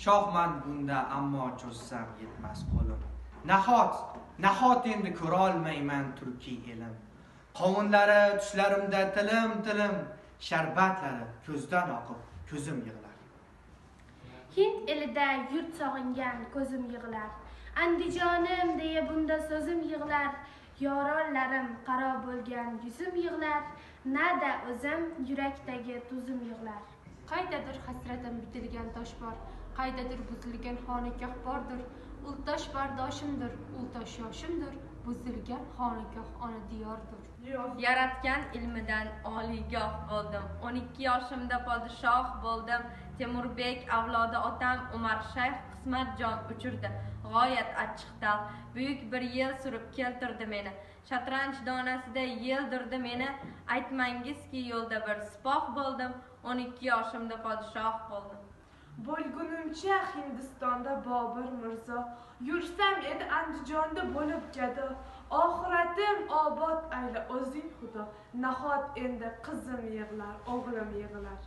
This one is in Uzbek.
shohman bunda ammo cho'zsam yetmas qo'lim. Nahot endi ko'rolmayman turkiy elim. Qovunlari tushlarimda tilim, sharbatlari ko'zdan oqib ko'zim yig'lar. Hind elida yurt sog'ingan ko'zim yig'lar. Andijonim deya bunda so'zim yig'lar. Yoronlarim qaro bo'lgan yuzim yig'lar. Nada o'zim yurakdagi tuzim yig'lar. Qaydadir hasratim bitilgan tosh bor, qaydadir buzilgan xonaqoh bordir. Ul tosh bardoshimdir, ul tosh yoshimdir, buzilgan xonaqoh ona diyordir. Yaratgan ilmidan oliygoh bo'ldim. 12 yoshimda podshoh bo'ldim. Temurbek avlodi otam Umar Shayx qismat jon uchirdi. G'oyat achchiq dal. Buyuk bir yil surib keltirdi meni. Shatranch donasida yeldirdi meni. Aytmangizki yo'lda bir sipoh bo'ldim. 12 yoshimda podshoh bo'ldim. Bo'lgunimcha Hindistonda Bobur Mirzo, yursam edi Andijonda bo'lib gado. Oxiratim obod ayla o'zing Xudo. Nahot endi qizim yig'lar, o'g'lim yig'lar.